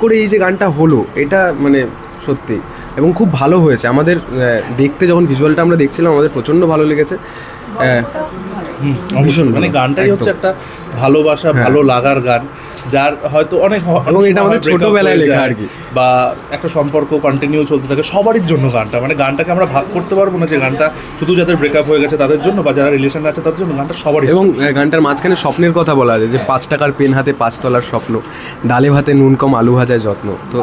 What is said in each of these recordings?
করে এই যে গানটা হলো, এটা মানে সত্যি এবং খুব ভালো হয়েছে। আমাদের দেখতে যখন ভিজুয়ালটা আমরা দেখছিলাম আমাদের প্রচণ্ড ভালো লেগেছে। ভীষণ মানে গানটাই হচ্ছে একটা ভালোবাসা, ভালো লাগার গান, যার হয়তো অনেক, এবং এটা আমাদের ছোটবেলায় লেখা আর কি, বা একটা সম্পর্ক কন্টিনিউ চলতে থাকে সবারই জন্য গানটা, মানে গানটাকে আমরা ভাগ করতে পারবো না যে গানটা শুধু যাদের ব্রেকআপ হয়ে গেছে তাদের জন্য বা যারা রিলেশন আছে তাদের জন্য, গানটা সবারই। এবং গানটার মাঝখানে স্বপ্নের কথা বলা আছে যে 5 টাকার পেন হাতে 5 তলার স্বপ্ন, ডালে ভাতে নুন কম আলু ভাজায় যত্ন। তো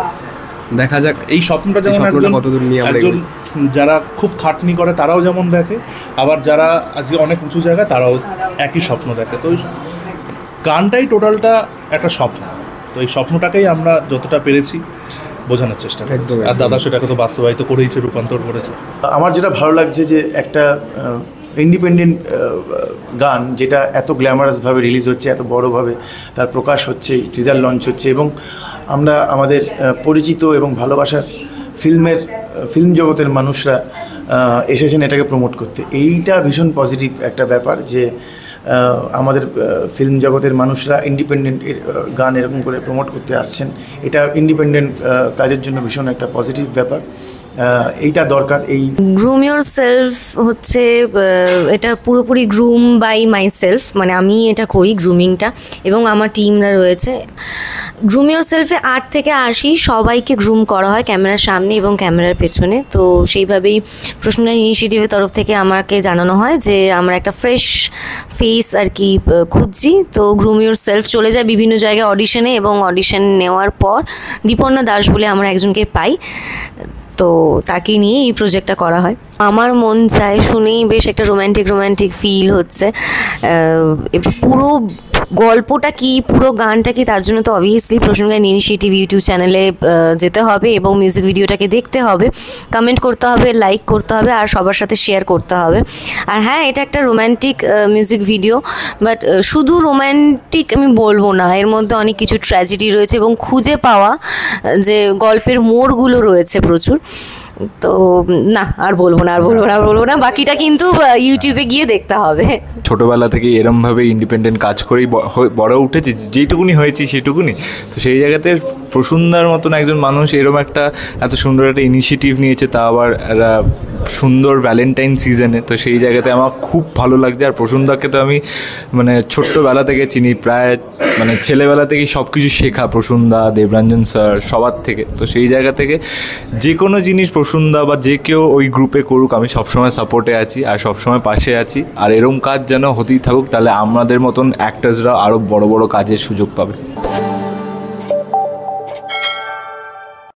দেখা যাক এই স্বপ্নটা যেমন কতদূর নিয়ে একজন যারা খুব খাটনি করে তারাও যেমন দেখে, আবার যারা আজকে অনেক উঁচু জায়গায় তারাও একই স্বপ্ন দেখে। তো ওই গানটাই টোটালটা একটা স্বপ্ন, তো এই স্বপ্নটাকেই আমরা যতটা পেরেছি বোঝানোর চেষ্টা করছি, আর দাদা সেটাকে তো বাস্তবায়িত করেইছে, রূপান্তর করেছে। আমার যেটা ভালো লাগছে যে একটা ইন্ডিপেন্ডেন্ট গান যেটা এত গ্ল্যামারাসভাবে রিলিজ হচ্ছে, এত বড়োভাবে তার প্রকাশ হচ্ছে, টিজার লঞ্চ হচ্ছে, এবং আমরা আমাদের পরিচিত এবং ভালোবাসার ফিল্ম জগতের মানুষরা এসেছেন এটাকে প্রমোট করতে। এইটা ভীষণ পজিটিভ একটা ব্যাপার যে আমাদের ফিল্ম জগতের মানুষরা ইন্ডিপেন্ডেন্ট গান এরকম করে প্রমোট করতে আসছেন। এটা ইন্ডিপেন্ডেন্ট কাজের জন্য ভীষণ একটা পজিটিভ ব্যাপার, এইটা দরকার। এই গ্রুম ইয়োর সেলফ হচ্ছে এটা পুরোপুরি গ্রুম বাই মাই সেলফ, মানে আমি এটা করি গ্রুমিংটা, এবং আমার টিমরা রয়েছে। গ্রুম ইয়োর সেলফে 8 থেকে 80 সবাইকে গ্রুম করা হয় ক্যামেরার সামনে এবং ক্যামেরার পেছনে। তো সেইভাবেই প্রশ্নটা ইনিশিয়েটিভের তরফ থেকে আমাকে জানানো হয় যে আমরা একটা ফ্রেশ ফেস আর কি খুঁজছি। তো গ্রুম ইয়োর সেলফ চলে যায় বিভিন্ন জায়গায় অডিশনে, এবং অডিশন নেওয়ার পর দীপর্ণা দাস বলে আমরা একজনকে পাই, তো তাকে নিয়ে এই প্রজেক্টটা করা হয়। আমার মন চায় শুনেই বেশ একটা রোম্যান্টিক ফিল হচ্ছে। পুরো গল্পটা কি, পুরো গানটা কি, তার জন্য তো অবভিয়াসলি প্রসঙ্গ ইনিশিয়েটিভ ইউটিউব চ্যানেলে যেতে হবে এবং মিউজিক ভিডিওটাকে দেখতে হবে, কমেন্ট করতে হবে, লাইক করতে হবে, আর সবার সাথে শেয়ার করতে হবে। আর হ্যাঁ, এটা একটা রোম্যান্টিক মিউজিক ভিডিও, বাট শুধু রোম্যান্টিক আমি বলবো না, এর মধ্যে অনেক কিছু ট্র্যাজেডি রয়েছে এবং খুঁজে পাওয়া যে গল্পের মোড়গুলো রয়েছে প্রচুর। তো না, আর বলবো না, বাকিটা কিন্তু ইউটিউবে গিয়ে দেখতে হবে। ছোটোবেলা থেকে এরমভাবে ইন্ডিপেন্ডেন্ট কাজ করেই বড় উঠেছি, যেটুকুনি হয়েছি সেটুকুনি। তো সেই জায়গাতে প্রসূনদার মতন একজন মানুষ এরম একটা এত সুন্দর একটা ইনিশিয়েটিভ নিয়েছে, তা আবার একটা সুন্দর ভ্যালেন্টাইন সিজনে। তো সেই জায়গাতে আমার খুব ভালো লাগছে। আর প্রসূনদাকে তো আমি মানে ছোট্টবেলা থেকে চিনি, প্রায় মানে ছেলেবেলা থেকেই সব কিছু শেখা প্রসূনদা, দেবরঞ্জন স্যার, সবার থেকে। তো সেই জায়গা থেকে যে কোনো জিনিস প্রসূনদা বা যে কেউ ওই গ্রুপে করুক, আমি সবসময় সাপোর্টে আছি আর সবসময় পাশে আছি। আর এরম কাজ যেন হতেই থাকুক, তাহলে আমাদের মতন অ্যাক্টার্সরা আরও বড় বড় কাজের সুযোগ পাবে।